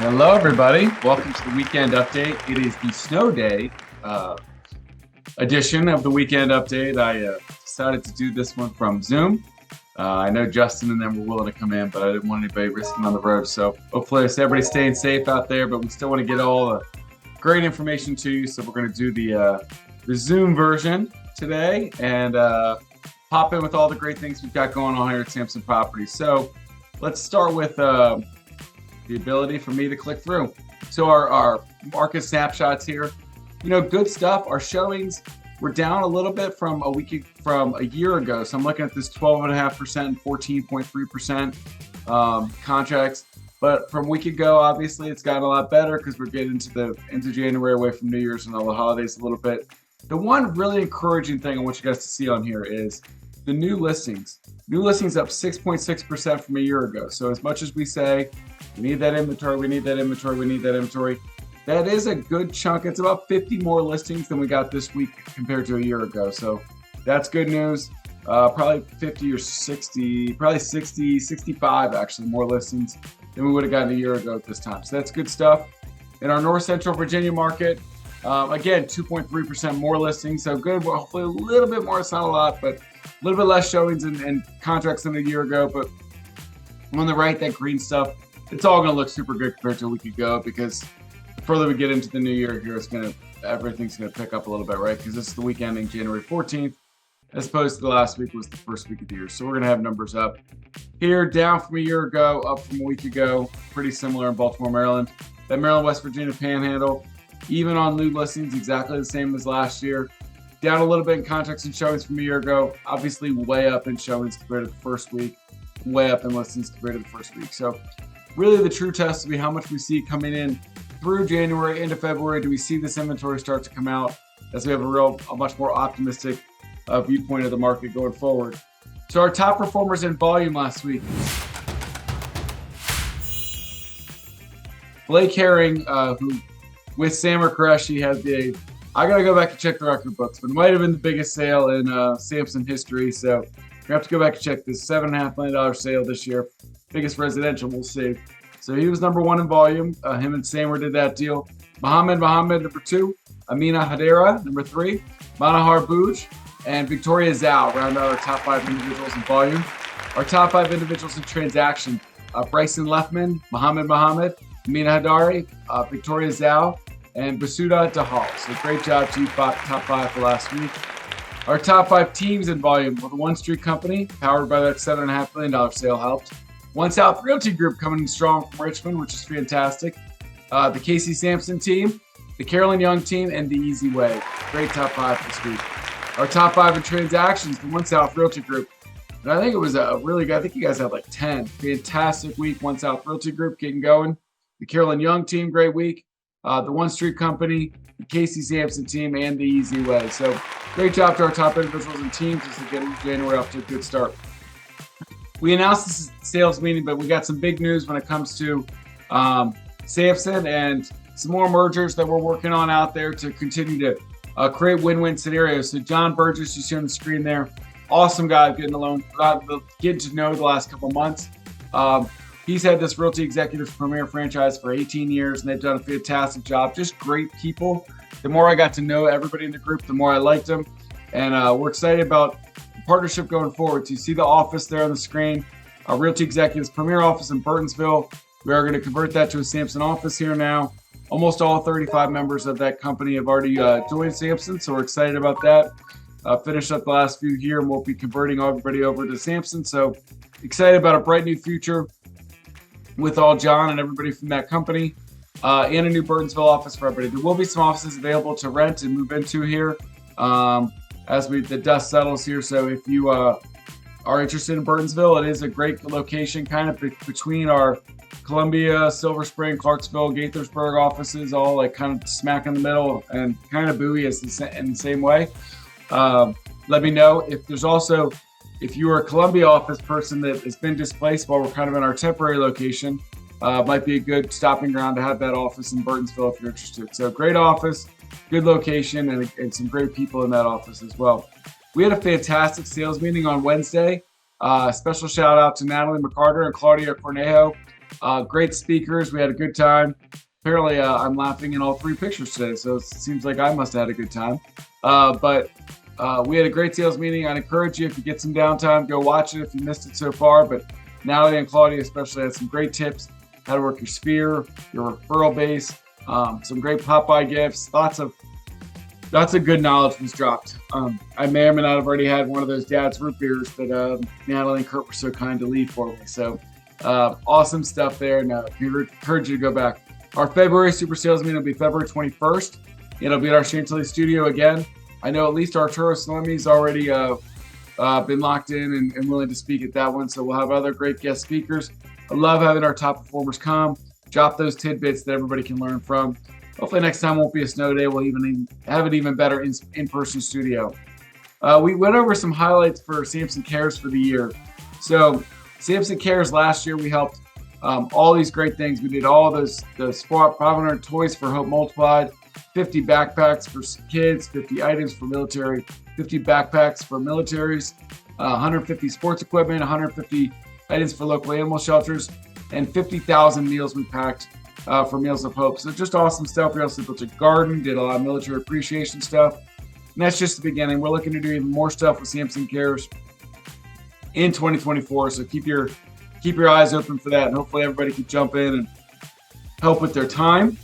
Hello, everybody. Welcome to the weekend update. It is the snow day edition of the weekend update. I decided to do this one from Zoom. I know Justin and them were willing to come in, but I didn't want anybody risking on the road. So hopefully everybody's staying safe out there, but we still want to get all the great information to you. So we're going to do the Zoom version today and pop in with all the great things we've got going on here at Samson Properties. So let's start with the ability for me to click through. So our market snapshots here, good stuff. Our showings were down a little bit from a year ago. So I'm looking at this 12.5% and 14.3% contracts. But from a week ago, obviously it's gotten a lot better because we're getting into January, away from New Year's and all the holidays a little bit. The one really encouraging thing I want you guys to see on here is the new listings. New listings up 6.6% from a year ago. So as much as we say, we need that inventory, that is a good chunk. It's about 50 more listings than we got this week compared to a year ago. So that's good news. Probably 50 or 60, probably 60, 65 actually more listings than we would have gotten a year ago at this time. So that's good stuff. In our North Central Virginia market, again, 2.3% more listings. So good, hopefully a little bit more. It's not a lot, but a little bit less showings and contracts than a year ago. But on the right, that green stuff, it's all going to look super good compared to a week ago, because the further we get into the new year here, everything's going to pick up a little bit, right? Because this is the week ending January 14th, as opposed to the last week was the first week of the year. So we're going to have numbers up here, down from a year ago, up from a week ago, pretty similar in Baltimore, Maryland. That Maryland, West Virginia panhandle, even on new listings, exactly the same as last year. Down a little bit in contracts and showings from a year ago, obviously way up in showings compared to the first week, way up in listings compared to the first week. So really the true test will be how much we see coming in through January into February. Do we see this inventory start to come out as we have a much more optimistic viewpoint of the market going forward? So our top performers in volume last week. Blake Herring, who with Sammer Qureshi had I got to go back and check the record books, but it might have been the biggest sale in Samson history. So we have to go back and check this $7.5 million sale this year. Biggest residential, we'll see. So he was number one in volume. Him and Sammer did that deal. Mohammad Mohammad, number two. Amina Haidara, number three. Manohar Bugge and Victoria Zhao round out our top five individuals in volume. Our top five individuals in transaction: Bryson Lefmann, Mohammad Mohammad, Amina Haidara, Victoria Zhao, and Bishuddha Dahal. So great job to you, top five for last week. Our top five teams in volume: well, the One Street Company, powered by that $7.5 million sale, helped. One South Realty Group coming in strong from Richmond, which is fantastic. The Casey Samson team, the Carolyn Young team, and the Eze Way. Great top five this week. Our top five in transactions, the One South Realty Group. And I think it was a really good, I think you guys had like 10. Fantastic week, One South Realty Group getting going. The Carolyn Young team, great week. The One Street Company, the Casey Samson team, and the Eze Way. So great job to our top individuals and teams as we get into January off to a good start. We announced this sales meeting, but we got some big news when it comes to Samson and some more mergers that we're working on out there to continue to create win-win scenarios. So John Burgess, you see on the screen there, awesome guy, getting to know the last couple months. He's had this Realty Executives Premier franchise for 18 years, and they've done a fantastic job. Just great people. The more I got to know everybody in the group, the more I liked them. And we're excited about the partnership going forward. So you see the office there on the screen, our Realty Executives Premier office in Burtonsville. We are going to convert that to a Samson office here now. Almost all 35 members of that company have already joined Samson, so we're excited about that. Finished up the last few here, and we'll be converting everybody over to Samson. So excited about a bright new future with all John and everybody from that company, and a new Burtonsville office for everybody. There will be some offices available to rent and move into here as the dust settles here. So if you are interested in Burtonsville, it is a great location, kind of between our Columbia, Silver Spring, Clarksville, Gaithersburg offices, all like kind of smack in the middle, and kind of Bowie is in the same way. Let me know if you are a Columbia office person that has been displaced while we're kind of in our temporary location, might be a good stopping ground to have that office in Burtonsville if you're interested. So great office, good location, and some great people in that office as well. We had a fantastic sales meeting on Wednesday. Special shout out to Natalie McCarter and Claudia Cornejo Great speakers. We had a good time. Apparently, I'm laughing in all 3 pictures today, so it seems like I must have had a good time. But we had a great sales meeting. I'd encourage you, if you get some downtime, go watch it if you missed it so far. But Natalie and Claudia especially had some great tips, how to work your sphere, your referral base, some great Popeye gifts, lots of good knowledge was dropped. I may or may not have already had one of those dad's root beers that Natalie and Kurt were so kind to leave for me. So awesome stuff there. And we encourage you to go back. Our February Super Sales Meeting will be February 21st. It'll be at our Chantilly studio again. I know at least Arturo Salemi's already been locked in and willing to speak at that one. So we'll have other great guest speakers. I love having our top performers come, drop those tidbits that everybody can learn from. Hopefully next time won't be a snow day. We'll even have an even better in-person studio. We went over some highlights for Samson Cares for the year. So Samson Cares last year, we helped all these great things. We did all the 500 toys for Hope Multiplied, 50 backpacks for kids, 50 items for military, 50 backpacks for militaries, 150 sports equipment, 150 items for local animal shelters, and 50,000 meals we packed for Meals of Hope. So just awesome stuff. We also built a garden, did a lot of military appreciation stuff. And that's just the beginning. We're looking to do even more stuff with Samson Cares in 2024. So keep your eyes open for that. And hopefully everybody can jump in and help with their time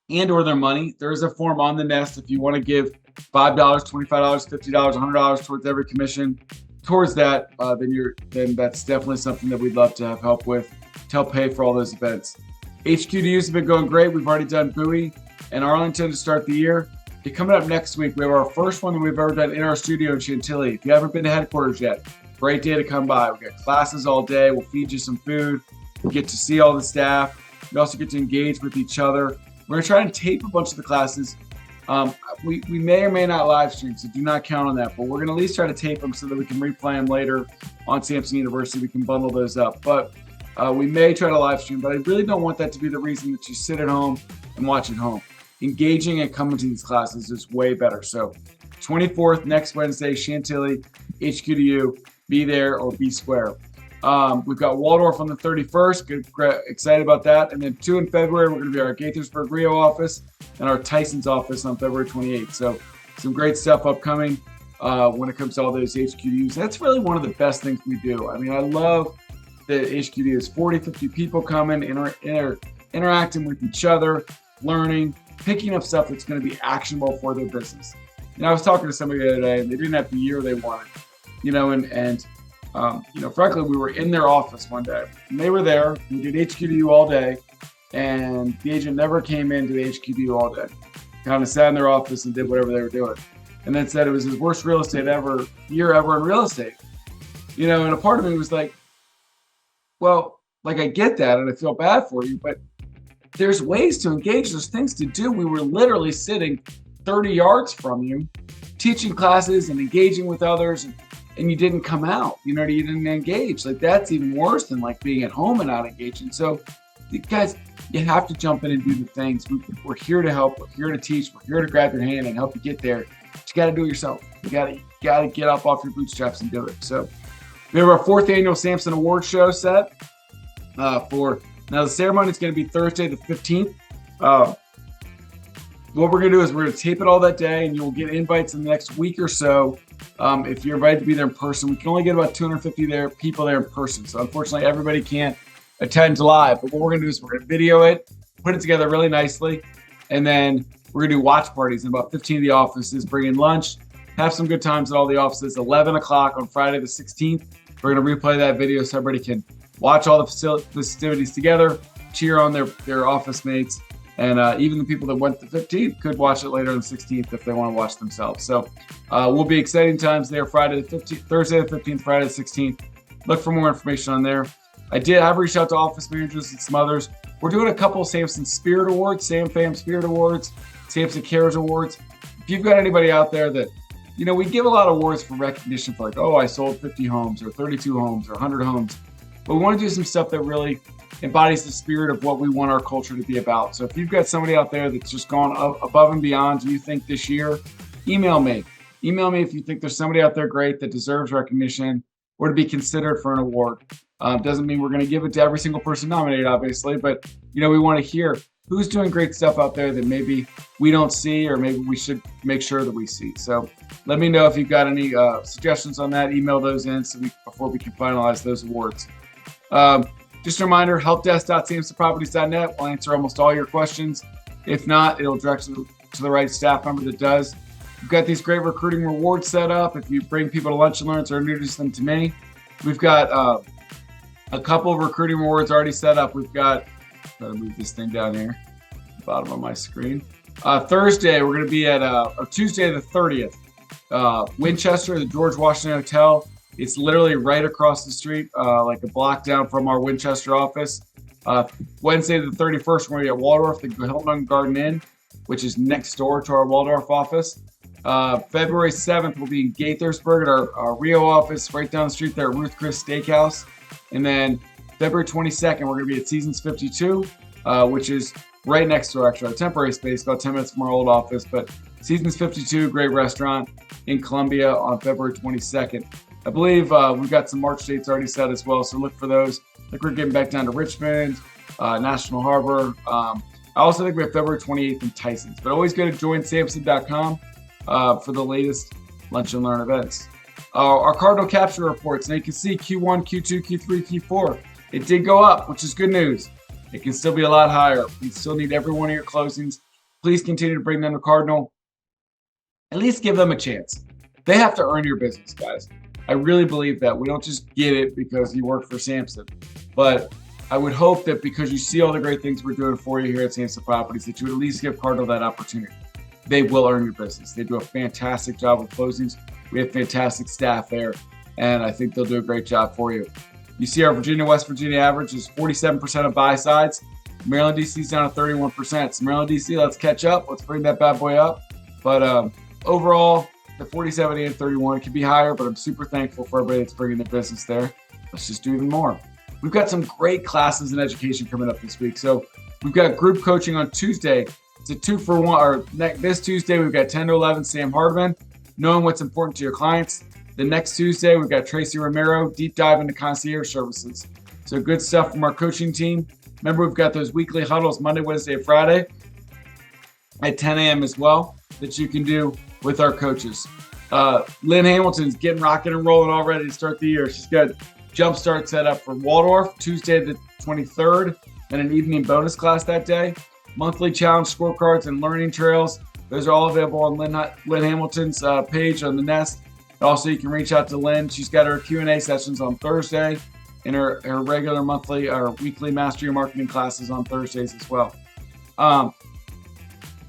and or their money. There is a form on the Nest if you want to give $5, $25, $50, $100 towards every commission. Towards that, then that's definitely something that we'd love to have help with to help pay for all those events. HQDUs have been going great. We've already done Bowie and Arlington to start the year. Coming up next week, we have our first one that we've ever done in our studio in Chantilly. If you haven't been to headquarters yet, great day to come by. We got classes all day. We'll feed you some food. You get to see all the staff. You also get to engage with each other. We're going to try and tape a bunch of the classes. We may or may not live stream, so do not count on that. But we're going to at least try to tape them so that we can replay them later on Samson University. We can bundle those up. But we may try to live stream, but I really don't want that to be the reason that you sit at home and watch at home. Engaging and coming to these classes is way better. So 24th, next Wednesday, Chantilly, HQDU, be there or be square. We've got Waldorf on the 31st. Excited about that. And then 2 in February, we're going to be our Gaithersburg Rio office and our Tyson's office on February 28th. So some great stuff upcoming when it comes to all those HQDUs. That's really one of the best things we do. I mean, I love the HQDUs. 40, 50 people coming, interacting with each other, learning, picking up stuff that's going to be actionable for their business. I was talking to somebody the other day, and they didn't have the year they wanted, frankly, we were in their office one day, and they were there. We did HQDU all day, and the agent never came into the HQDU all day. Kind of sat in their office and did whatever they were doing, and then said it was his worst real estate year ever in real estate. And a part of me was like, well, like I get that, and I feel bad for you, but there's ways to engage. There's things to do. We were literally sitting 30 yards from you, teaching classes and engaging with others, and you didn't come out. You didn't engage. Like, that's even worse than like being at home and not engaging. So, guys, you have to jump in and do the things. We're here to help. We're here to teach. We're here to grab your hand and help you get there. But you got to do it yourself. You got to get up off your bootstraps and do it. So, we have our 4th annual Samson Awards show set Now, the ceremony is going to be Thursday, the 15th. What we're going to do is we're going to tape it all that day, and you'll get invites in the next week or so. If you're invited to be there in person, we can only get about 250 people there in person. So unfortunately, everybody can't attend live. But what we're going to do is we're going to video it, put it together really nicely, and then we're going to do watch parties in about 15 of the offices, bring in lunch, have some good times at all the offices. 11 o'clock on Friday the 16th, we're going to replay that video so everybody can watch all the festivities together, cheer on their office mates, and even the people that went the 15th could watch it later on the 16th if they want to watch themselves. So will be exciting times there, Thursday the 15th, Friday the 16th. Look for more information on there. I've reached out to office managers and some others. We're doing a couple of Samson Spirit Awards, Sam Fam Spirit Awards, Samson Cares Awards. If you've got anybody out there that, we give a lot of awards for recognition for like, I sold 50 homes or 32 homes or 100 homes. But we want to do some stuff that really embodies the spirit of what we want our culture to be about. So if you've got somebody out there that's just gone above and beyond, you think this year, email me. Email me if you think there's somebody out there great that deserves recognition or to be considered for an award. Doesn't mean we're going to give it to every single person nominated, obviously, but we want to hear who's doing great stuff out there that maybe we don't see, or maybe we should make sure that we see. So let me know if you've got any suggestions on that. Email those in before we can finalize those awards. Just a reminder, helpdesk.samsonproperties.net will answer almost all your questions. If not, it'll direct you to the right staff member that does. We've got these great recruiting rewards set up. If you bring people to Lunch and Learns or introduce them to me, we've got a couple of recruiting rewards already set up. We've got, let me move this thing down here, bottom of my screen. Thursday, we're going to be at, or Tuesday the 30th, Winchester, the George Washington Hotel. It's literally right across the street, like a block down from our Winchester office. Wednesday the 31st, we're going to be at Waldorf, the Hilton Garden Inn, which is next door to our Waldorf office. February 7th, we'll be in Gaithersburg at our Rio office, right down the street there at Ruth Chris Steakhouse. And then February 22nd, we're going to be at Seasons 52, which is right next to our temporary space, about 10 minutes from our old office. But Seasons 52, great restaurant in Columbia on February 22nd. I believe we've got some March dates already set as well, so look for those. I think we're getting back down to Richmond, National Harbor. I also think we have February 28th in Tysons. But always go to joinsamson.com for the latest Lunch and Learn events. Our Cardinal capture reports, and you can see Q1, Q2, Q3, Q4. It did go up, which is good news. It can still be a lot higher. We still need every one of your closings. Please continue to bring them to Cardinal. At least give them a chance. They have to earn your business, guys. I really believe that. We don't just get it because you work for Samson. But I would hope that because you see all the great things we're doing for you here at Samson Properties, that you would at least give Cardinal that opportunity. They will earn your business. They do a fantastic job with closings. We have fantastic staff there, and I think they'll do a great job for you. You see our Virginia, West Virginia average is 47% of buy sides. Maryland, D.C. is down to 31%. So Maryland, D.C., let's catch up. Let's bring that bad boy up. But overall, the 47 and 31 can be higher, but I'm super thankful for everybody that's bringing their business there. Let's just do even more. We've got some great classes in education coming up this week. So we've got group coaching on Tuesday. It's a 2-for-1. Or this Tuesday, we've got 10 to 11 Sam Hardman, knowing what's important to your clients. The next Tuesday, we've got Tracy Romero, deep dive into concierge services. So good stuff from our coaching team. Remember, we've got those weekly huddles Monday, Wednesday, and Friday at 10 a.m. as well that you can do with our coaches. Lynn Hamilton's getting rocking and rolling already to start the year. She's got jump start set up for Waldorf Tuesday the 23rd and an evening bonus class that day. Monthly challenge scorecards and learning trails. Those are all available on Lynn Hamilton's page on the Nest. Also, you can reach out to Lynn. She's got her Q&A sessions on Thursday and her regular monthly or weekly Master Your Marketing classes on Thursdays as well.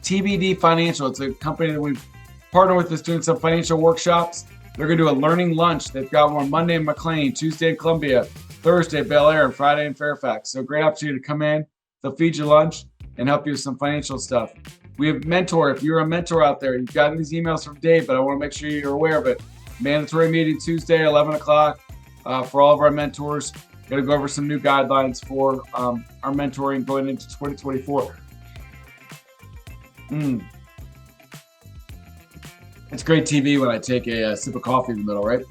TBD Financial, it's a company that we've partnered with that's doing some financial workshops. They're going to do a learning lunch. They've got one Monday in McLean, Tuesday in Columbia, Thursday Bel Air, and Friday in Fairfax. So great opportunity to come in. They'll feed you lunch and help you with some financial stuff. We have mentor. If you're a mentor out there, you've gotten these emails from Dave, but I want to make sure you're aware of it. Mandatory meeting Tuesday, 11 o'clock for all of our mentors. Got to go over some new guidelines for our mentoring going into 2024. It's great TV when I take a sip of coffee in the middle, right?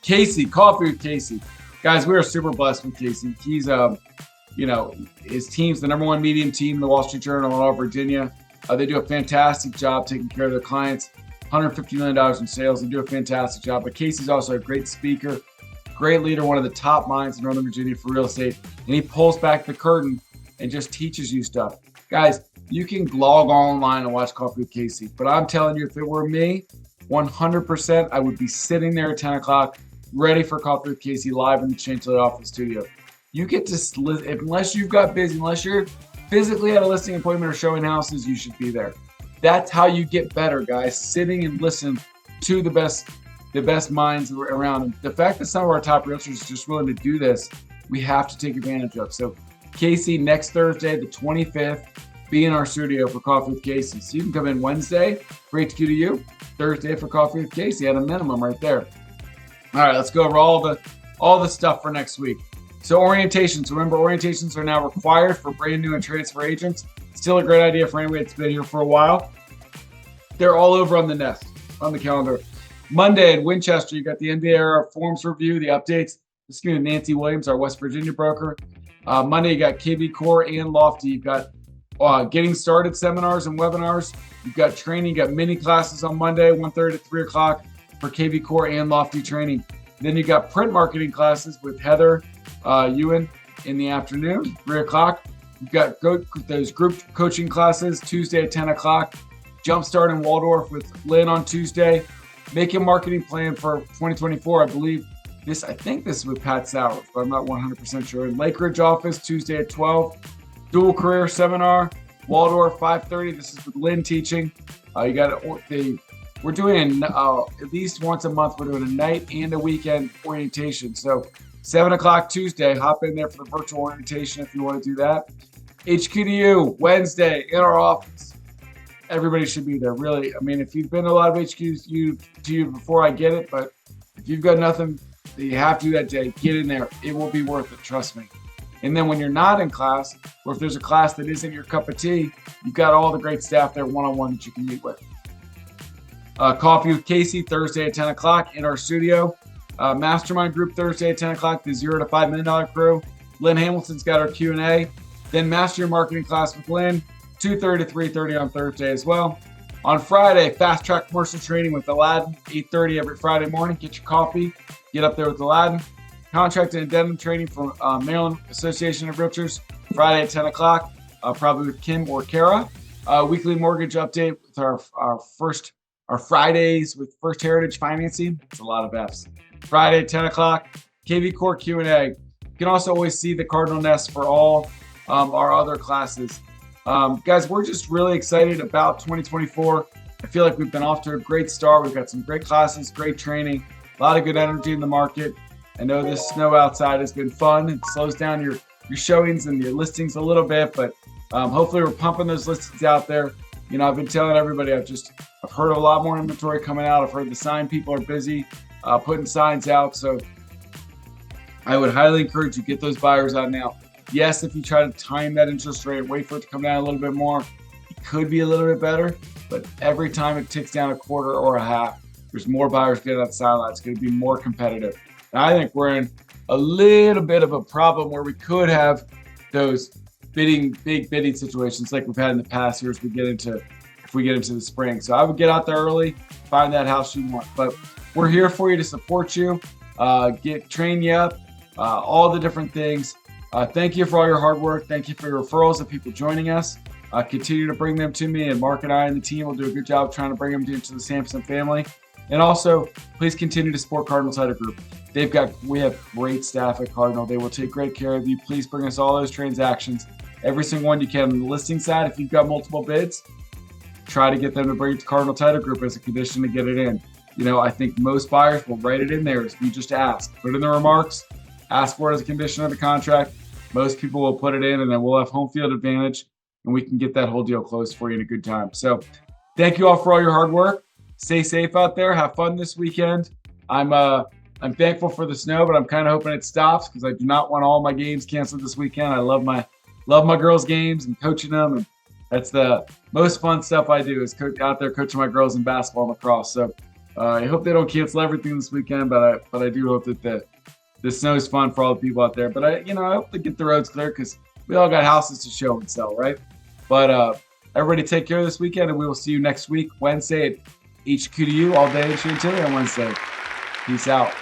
Casey, Coffee with Casey. Guys, we are super blessed with Casey. He's, his team's the #1 medium team in the Wall Street Journal in all of Virginia. They do a fantastic job taking care of their clients. $150 million in sales. They do a fantastic job. But Casey's also a great speaker, great leader, one of the top minds in Northern Virginia for real estate. And he pulls back the curtain and just teaches you stuff. Guys, you can log online and watch Coffee with Casey. But I'm telling you, if it were me, 100%, I would be sitting there at 10 o'clock, ready for Coffee with Casey live in the Chantilly office studio. You get to, unless you've got busy, unless you're physically at a listing appointment or showing houses, you should be there. That's how you get better, guys. Sitting and listen to the best minds around. And the fact that some of our top realtors are just willing to do this, we have to take advantage of. So Casey, next Thursday, the 25th, be in our studio for Coffee with Casey. So you can come in Wednesday for HQ to you, Thursday for Coffee with Casey at a minimum right there. All right, let's go over all the stuff for next week. So orientations, remember orientations are now required for brand new and transfer agents. Still a great idea for anybody that's been here for a while. They're all over on the Nest, on the calendar. Monday at Winchester, you got the NBA era forms review, the updates. This is going to be Nancy Williams, our West Virginia broker. Monday, you got KB Core and Lofty. You've got getting started seminars and webinars. You've got training. You got mini classes on Monday, 1:30 to 3 o'clock for KB Core and Lofty training. Then you got print marketing classes with Heather Ewan in the afternoon, 3 o'clock. You've got those group coaching classes Tuesday at 10 o'clock. Jumpstart in Waldorf with Lynn on Tuesday. Make a marketing plan for 2024. I think this is with Pat Sowers, but I'm not 100% sure. In Lake Ridge office, Tuesday at 12. Dual career seminar, Waldorf, 5:30. This is with Lynn teaching. We're doing at least once a month. We're doing a night and a weekend orientation. So 7 o'clock Tuesday, hop in there for the virtual orientation if you want to do that. HQDU, Wednesday in our office. Everybody should be there, really. I mean, if you've been to a lot of HQDU before, I get it, but if you've got nothing that you have to do that day, get in there. It will be worth it, trust me. And then when you're not in class, or if there's a class that isn't your cup of tea, you've got all the great staff there one-on-one that you can meet with. Coffee with Casey, Thursday at 10 o'clock in our studio. Mastermind group Thursday at 10 o'clock, the $0 to $5 million crew. Lynn Hamilton's got our Q&A. Then Master Your Marketing class with Lynn, 2:30 to 3:30 on Thursday as well. On Friday, Fast Track Commercial Training with Aladdin, 8:30 every Friday morning. Get your coffee, get up there with Aladdin. Contract and addendum training from Maryland Association of Realtors, Friday at 10 o'clock, probably with Kim or Kara. Weekly mortgage update with our Fridays with First Heritage Financing. It's a lot of F's. Friday at 10 o'clock, KV Core Q&A. You can also always see the Cardinal Nest for all our other classes. Guys, we're just really excited about 2024. I feel like we've been off to a great start. We've got some great classes, great training, a lot of good energy in the market. I know this snow outside has been fun. It slows down your showings and your listings a little bit, but hopefully we're pumping those listings out there. You know, I've been telling everybody, I've heard a lot more inventory coming out. I've heard the sign people are busy putting signs out. So I would highly encourage you to get those buyers out now. Yes, if you try to time that interest rate, wait for it to come down a little bit more, it could be a little bit better. But every time it ticks down a quarter or a half, there's more buyers getting out the sideline. It's going to be more competitive. And I think we're in a little bit of a problem where we could have those big bidding situations like we've had in the past years. If we get into the spring. So I would get out there early, find that house you want. But we're here for you to support you, train you up, all the different things. Thank you for all your hard work. Thank you for your referrals of people joining us. Continue to bring them to me, and Mark and I and the team will do a good job trying to bring them into the Samson family. And also, please continue to support Cardinal Title Group. We have great staff at Cardinal. They will take great care of you. Please bring us all those transactions, every single one you can. On the listing side, if you've got multiple bids, try to get them to bring it to Cardinal Title Group as a condition to get it in. You know, I think most buyers will write it in there if you just ask. Put it in the remarks, ask for it as a condition of the contract. Most people will put it in, and then we'll have home field advantage, and we can get that whole deal closed for you in a good time. So thank you all for all your hard work. Stay safe out there. Have fun this weekend. I'm thankful for the snow, but I'm kind of hoping it stops because I do not want all my games canceled this weekend. I love my girls' games and coaching them, and that's the most fun stuff I do is out there coaching my girls in basketball and lacrosse. So I hope they don't cancel everything this weekend, but I do hope that the snow is fun for all the people out there. But I hope they get the roads clear because we all got houses to show and sell, right? But everybody take care this weekend, and we will see you next week, Wednesday at HQDU all day in Chantilly on Wednesday. Peace out.